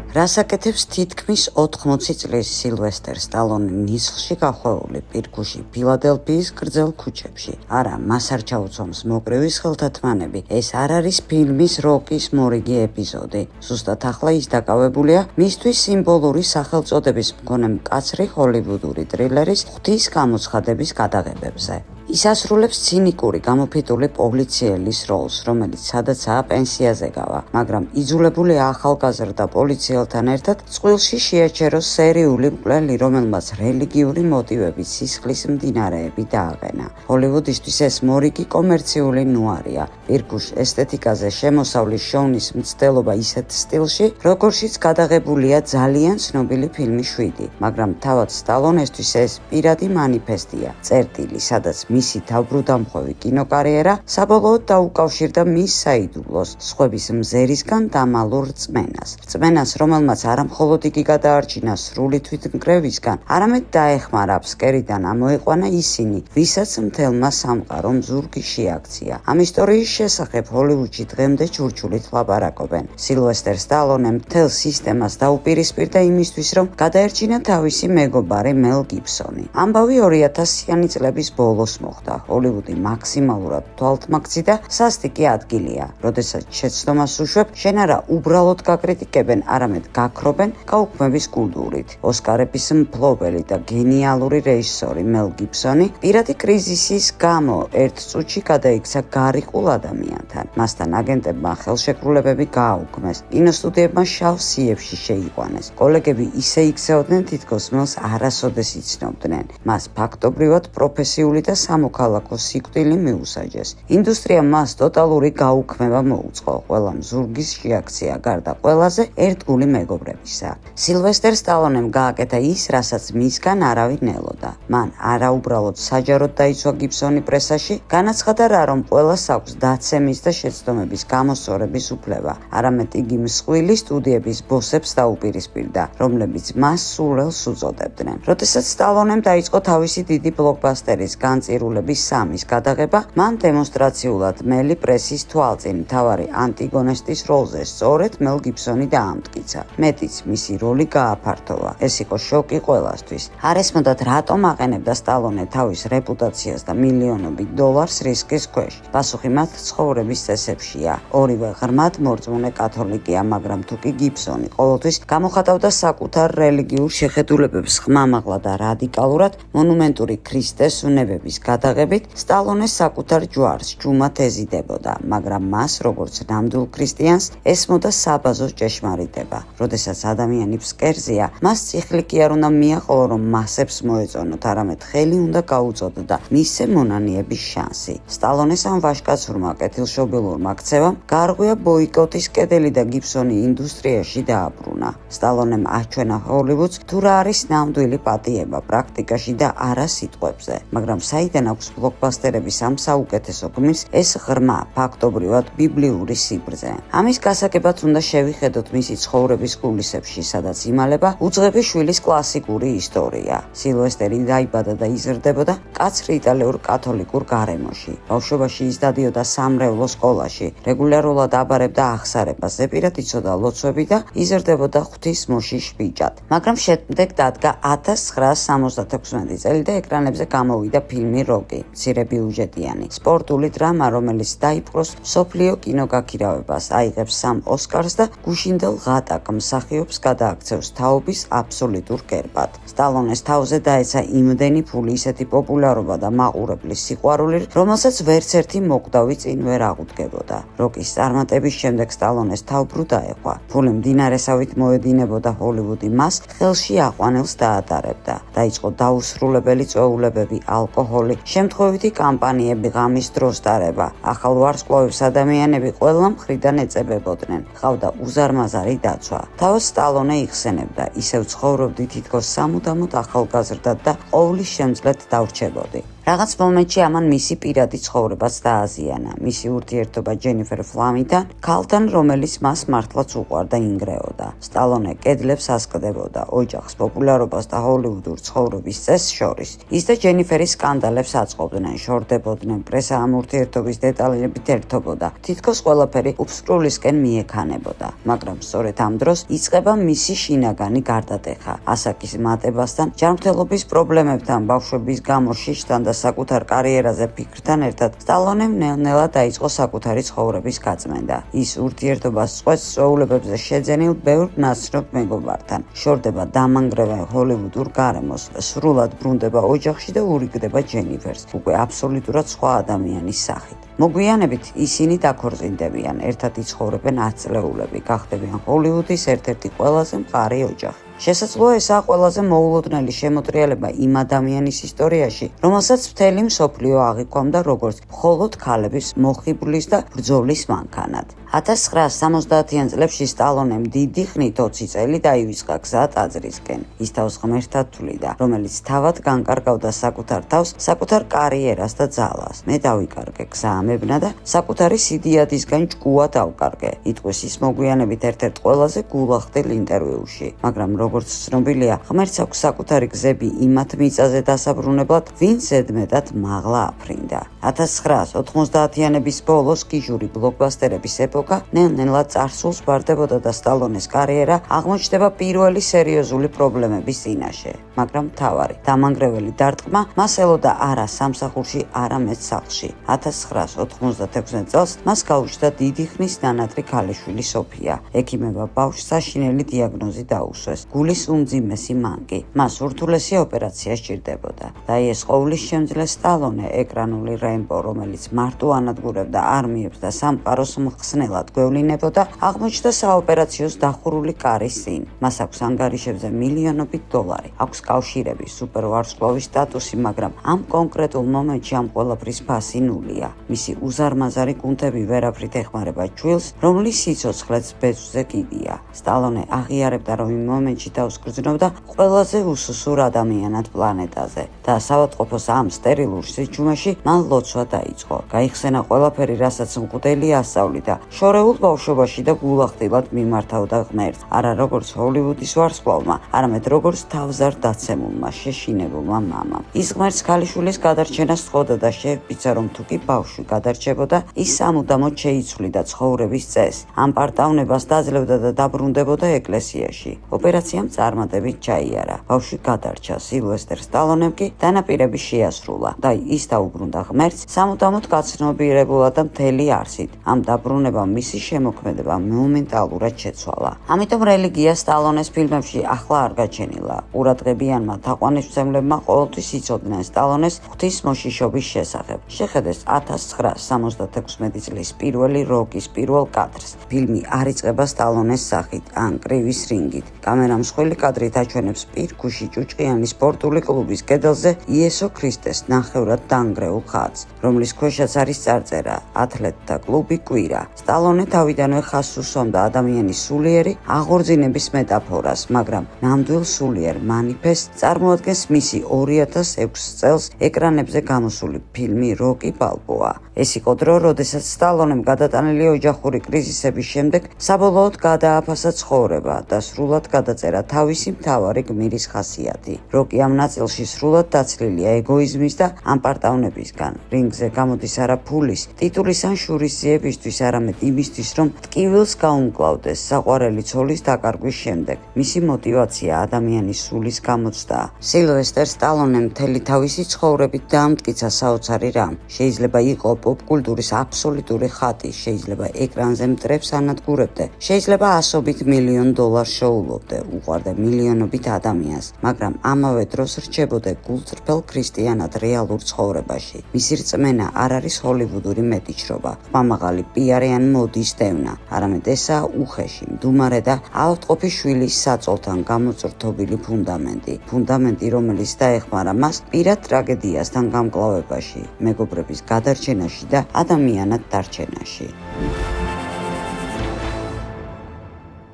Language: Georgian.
რას აკეთებს თითქმის 80 წლის სილვესტერ სტალონე ნისლში გახვეული პირქუში ფილადელფიის გრძელ ქუჩებში? არა, მას არ ჩაუცვამს მოკრივის ხელთათმანები. ეს არ არის ფილმის როკის მორიგი ეპიზოდი. ზუსტად ახლა ის დაკავებულია მისთვის სიმბოლური სახელწოდების მქონე მკაცრი ჰოლივუდური ტრილერის ღვთის გამოცხადების გადაღებებზე. ის ასრულებს ცინიკური გამოფიტული პოლიციელის როლს, რომელიც სადაცაა პენსიაზე გავა, მაგრამ იძულებული ახალგაზრდა პოლიციელთან ერთად წყვილში შეაჩეროს სერიული მკვლელი, რომელმაც რელიგიური მოტივებით სისხლის მდინარეები დააყენა. ჰოლივუდისთვის ეს მორიგი კომერციული ნუარია. პირქუშ ესთეტიკაზე შემოსავლის შოუნის მცდელობა ისეთ სტილში, როგორშიც გადაღებულია ძალიან ცნობილი ფილმი 7, მაგრამ თავად სტალონესთვის ეს პირადი მანიფესტია, წერტილი, სადაც მისი თავბრუდამხვევი კინოკარიერა საბოლოოდ დაუკავშირდა მის საიდუმლოს, სხვების მზერისგან დამალულ რწმენას, რომელმაც არამხოლოდ იგი გადაარჩინა სრული თვითმკრევისგან, არამედ დაეხმარა ფსკერიდან ამოეყვანა ისინი, ვისაც მთელმა სამყარომ ზურგი შეაქცია. ამ ისტორიის შესახებ ჰოლივუდში დღემდე ჩურჩულით ლაპარაკობენ. სილვესტერ სტალონემ მთელ სისტემას დაუპირისპირდა იმისთვის, რომ გადაერჩინა თავისი მეგობარი მელ გიბსონი. ამბავი 2000-იანი წლების ბოლოს მოხდა. ჰოლივუდი მაქსიმალურად თვალთმაქცი და სასტიკი ადგილია, როდესაც შეცდომას უშვებ, შენ არა უბრალოდ გაკრიტიკებენ, არამედ გაქრობენ გაუქმების კულტურით. ოსკარების მფლობელი და გენიალური რეჟისორი მელ გიბსონი პირადი კრიზისის გამო ერთ წუთში გადაიქცა გარიყულ ადამიანთან. მასთან აგენტებმა ხელშეკრულებები გააუქმეს, კინოსტუდიებმა შავ სიებში შეიყვანეს. კოლეგები ისე იქცეოდნენ, თითქოს მელს არასოდეს იცნობდნენ. მას ფაქტობრივად პროფესიული და სამოქალაქო სიკვდილი მიუსაჯეს. ინდუსტრიამ მას ტოტალური გაუქმება მოუწყო. ყველამ ზურგის შეაქცია გარდა ყველაზე ერთგული მეგობრებისა. სილვესტერ სტალონემ გააკეთა ის, რასაც მისგან არავინ ელოდა. მან არაუბრალოდ საჯაროდ დაიცვა გიბსონი პრესაში, განაცხადა რა, რომ ყველას აქვს დაცემის და შეცდომების გამოსწორების უფლება, არამედ იგი მსხვილი სტუდიების ბოსებს დაუპირისპირდა, რომლებიც მას სულელს უწოდებდნენ. როდესაც სტალონემ დაიწყო თავისი დიდი ბლოკბასტერის განწირულების 3-ის გადაღება, მან დემონსტრაციულად მელი პრესის თვალწინ მთავარი ანტიგონისტის როლზე სწორედ მელ გიბსონი დაამტკიცა. მეტიც მისი როლი გააფართოვა. ეს იყო შოკი ყველასთვის. არ ესმოდათ რატომ აყენებდა სტალონე თავის რეპუტაციას და მილიონობით დოლარს რისკის ქვეშ. პასუხი მათ ცხოვრების წესებშია. ორივე ღრმად მორწმუნე კათოლიკია, მაგრამ თუკი გიბსონი ყოველთვის გამოხატავდა საკუთარ რელიგიურ შეხედულებებს ხმამაღლა და რადიკალურად, მონუმენტური ქრისტეს უნებების გადაღებით, სტალონე საკუთარ ჯვარს ჯუმად ეზიდებოდა, მაგრამ მას, როგორც ნამდვილ ქრისტიანს, ესმოდა საბაზო ჭეშმარიტება. როდესაც ადამიანი ფსკერზეა, მას წიხლი კი არ უნდა მიაყოლო, რომ მასებს მოეწონოთ, არამედ ხელი უნდა გაუწოდო და მისცე მონანიების შანსი. სტალონეს ამ ვაჟკაცურმა კეთილშობილურმა ქცევამ გაარღვია ბოიკოტის კედელი და გიბსონი ინდუსტრიაში დააბრუნა. სტალონემ აჩვენა ჰოლივუდს თუ რა არის ნამდვილი პატიება პრაქტიკაში და არა სიტყვებზე, მაგრამ საიდან აქვს ბლოკბასტერების ამ საუკეთესო გმირს ეს ღრმა, ფაქტობრივად ბიბლიური სიბრძე. ამის გასაგებად უნდა შევიხედოთ მისი ცხოვრების კულისებში, სადაც იმალება უძღვები შვილის კლასიკური ისტორია. სილვესტერი დაიბადა და იზრდებოდა მკაცრ იტალიურ კათოლიკურ გარემოში. ბავშვობაში ის დადიოდა სამრევლო სკოლაში, რეგულარულად აბარებდა აღსარებას, ზეპირად იცოდა ლოცვები და იზრდებოდა ღვთისმოშიშ ბიჭად. მაგრამ შემდეგ დადგა 1976 წელი და ეკრანებზე გამოვიდა ფილმი როკი, მცირე ბიუჯეტიანი სპორტული დრამა, რომელიც დაიპყროს მსოფლიო კინოგაქირავებას, აიღებს 3 ოსკარს და გუშინდელ ღატაკ მსახიობს გადააქცევს თაობის აბსოლუტურ გერბად. სტალონეს თავზე დაეცა იმდენი ფული, ისეთი პოპულარობა და მაყურებლის სიყვარული, რომელსაც ვერც ერთი მოკვდავი წინ ვერ აღუდგებოდა. როკის წარმატების შემდეგ სტალონეს თავბრუ დაეყვა. ფული მდინარესავით მოედინებოდა ჰოლივუდი მას ხელში აყვანელს დაატარებდა. დაიწყო დაუსრულებელი წვეულებები, ალკოჰოლი, შემთხვევითი კამპანიები, ღამის დროს დარება. ახალ ვარსკვლავებს ადამიანები ყველა მხრიდან ეწებებოდნენ. ყავდა უზარმაზარი დაცვა. თავად სტალონე იხსენებდა, ისევ ცხოვრობდი თითქოს სამუდამოდ ახალგაზრდად და ყოვლის შემძლედ დავრჩებოდი. რაღაც მომენტში ამან მისი პირადი ცხოვრებაც დააზიანა. მისი ურთიერთობა ჯენიფერ ფლამიდან, ქალთან, რომელიც მას მართლაც უყვარდა, ინგრეოდა. სტალონე კედლებს ასკდებოდა ოჯახის პოპულარობას და ჰოლივუდურ ცხოვრების წესს შორის. ის და ჯენიფერი სკანდალებს აწყობდნენ, შორდებოდნენ, პრესა ამ ურთიერთობის დეტალებით ერთობოდა. თითქოს ყველაფერი უფსკრულისკენ მიექანებოდა. მაგრამ სწორედ ამ დროს იწყება მისი შინაგანი გარდატეხა. ასაკის მატებასთან, ჯანმრთელობის პრობლემებთან, ბავშვების გამო შიშთან და საკუთარ კარიერაზე ფიქრთან ერთად სტალონემ ნელ-ნელა დაიწყო საკუთარი ცხოვრების გაწმენდა. ის ურთიერთობას წყვეტს წვეულებებზე შეძენილ ბევრ ნაცნობ მეგობართან, შორდება დამანგრევენ ჰოლივუდურ გარემოს, სრულად ბრუნდება ოჯახში და ურიგდება ჯენიფერს, უკვე აბსოლუტურად სხვა ადამიანის სახით. მოგვიანებით ისინი დაქორწინდებიან, ერთად იცხოვრებენ 10 წლეულები, გახდებიან ჰოლივუდის ერთ-ერთი ყველაზე მყარი ოჯახი. შესაძლოა ესაა ყველაზე მოულოდნელი შემოტრიალება იმ ადამიანის ისტორიაში, რომელსაც მთელი მსოფლიო აღიქვამდა როგორც მხოლოდ ქალების მოხიბლის და ბრძოლის მანქანად. 1970-იან წლებში სტალონემ დიდი ხნით 20 წელი დაივიწყა გზა ტაძრისკენ. ის თავს ღმერთად თვლიდა, რომელიც თავად განკარგავდა საკუთარ თავს, საკუთარ კარიერას და ძალას. მე დავიკარგე გზა ამებნა და საკუთარი სიდიადისგან ჭკუა დავკარგე, იტყვის ის მოგვიანებით ერთ-ერთ ყველაზე გულახდილ ინტერვიუში. მაგრამ როგორც ცნობილია, ღმერთს აქვს საკუთარი გზები იმათ მიწაზე დასაბრუნებლად, ვინც ზედმეტად მაღლა აფრინდა. 1990-იანების ბოლოს გიჟური ბლოკბასტერების ეპოქა ნელ-ნელა წარსულს ბარდებოდა და სტალონეს კარიერა აღმოჩნდება პირველი სერიოზული პრობლემების წინაშე. მაგრამ მთავარი დამანგრეველი დარტყმა მას ელოდა არა სამსახურში, არა მეც სახლში. 1996 წელს მას გაუჩნდა დიდი ხნის ნანატრი ქალიშვილი სოფია. ექიმებმა ბავშვს საშინელი დიაგნოზი დაუსვეს. გულის უმძიმესი მანკი. მას ურთულესი ოპერაცია სჭირდებოდა. და ეს ყოვლის შემძლე სტალონე, ეკრანული რემბო, რომელიც მარტო ანადგურებდა არმიებს და სამყაროს მხსნელად გვევლინებოდა, აღმოჩნდა საოპერაციოს დახურული კარის წინ. მას აქვს ანგარიშებზე მილიონობით დოლარი, აქვს კავშირები, სუპერვარსკვლავის სტატუსი, მაგრამ ამ კონკრეტულ მომენტში ამ ყველაფრის ფასი ნულია. მისი უზარმაზარი კუნთები ვერაფრით ეხმარება ჩვილს, რომლის სიცოცხლეც ბეწვზე კიდია. სტალონე აღიარებდა, რომ იმ მომენტში თავს გრძნობდა ყველაზე უსუსურ ადამიანად პლანეტაზე და საავადმყოფოს ამ სტერილურ სიჩუმეში მან ლოცვა დაიწყო. გაიხსენა ყველაფერი, რასაც მღვდელი ასწავლიდა, შორეულ ბავშვობაში და გულახდილად მიმართავდა ღმერთს, არა როგორც ჰოლივუდის ვარსკვლავმა, არამედ როგორც თავზარ დაცემულმა შეშინებულმა მამამ. ის ღმერთს ქალიშვილის გადარჩენას სთხოვდა და შეეფიცა, რომ თუ კი ბავშვი გადარჩებოდა, ის სამუდამოდ შეიცვლიდა ცხოვრების წესს, ამ პარტავნებას დაძლევდა და დაბრუნდებოდა ეკლესიაში. ოპერაციამ წარმატებით ჩაიარა. ბავშვი გადარჩა. სილვესტერ სტალონემ კი დანაპირები შეასრულა და ის დაუბრუნდა ღმერთს სამუდამოდ გაცნობიერებულა და მთელი არსით. ამ დაბრუნებამ მისი შემოქმედება მომენტალურად შეცვალა. ამიტომ რელიგია სტალონეს ფილმებში ახლა არ გაჩენილა. ყურადღებიანმა თაყვანისმცემლებმა ყოველთვის იცოდნენ სტალონეს ღვთისმოშიშობის შესახებ. შეხედეს 1976 წლის პირველი როკის პირველ კადრს. ფილმი არ იწყება სტალონეს სახით, ან კრივის რინგით. კამერა მსხვილი კადრით აჩვენებს პირქუში ჭუჭყიანი სპორტული კლუბის კედელზე იესო ქრისტეს ნახევრად დანგრეულ ხატს, რომლის ქვეშაც არის წარწერა ათლეტთა კლუბი კვირა. სტალონე თავიდანვე ხაზს უსვამდა ადამიანის სულიერი აღორძინების მეტაფორას, მაგრამ ნამდვილ სულიერ მანიფესტს წარმოადგენს მისი 2006 წელს ეკრანებზე გამოსული ფილმი როკი ბალბოა. ეს იყო დრო, როდესაც სტალონემ გადატანილი ოჯახური კრიზისების შემდეგ საბოლოოდ გადააფასა ცხოვრება და სრულად გადაწერა თავისი მთავარი გმირის ხასიათი. როკი ამ ნაწილში სრულად დაცლილია ეგოიზმის და ამპარტავნებისგან. რინგზე გამოდის არა ფულის, ტიტულის ან შურისძიებისთვის, არამედ იმისთვის, რომ ტკივილს გაუმკლავდეს საყვარელი ცოლის დაკარგვის შემდეგ. მისი мотиваცია ადამიანის სულის გამოცდაა. სილვესტერ სტალონემ მთელი თავისი ცხოვრებით დაამტკიცა საოცარი რამ. შეიძლება იყო პოპკულტურის აბსოლუტური ხატი, შეიძლება ეკრანზე მტრებს ანადგურებდე, შეიძლება ასობით მილიონ დოლარს შეულობდე, უყვარდე მილიონობით ადამიანს, მაგრამ ამავე დროს რჩებოდე გულწრფელ ქრისტიანად რეალურ ცხოვრებაში. მისი რწმენა არ არის ჰოლივუდური მეტიჩრობა, ხმამაღალი პიარი ან მოდის დევნა, არამედ ესაა უხეში, მდუმარე და ავადმყოფის შვილის საწოლთან გამოწრთობილი ფუნდამენტი, რომელიც დაეხმარა მას პირად ტრაგედიასთან გამკლავებაში, მეგობრების გადარჩენაში და ადამიანად დარჩენაში.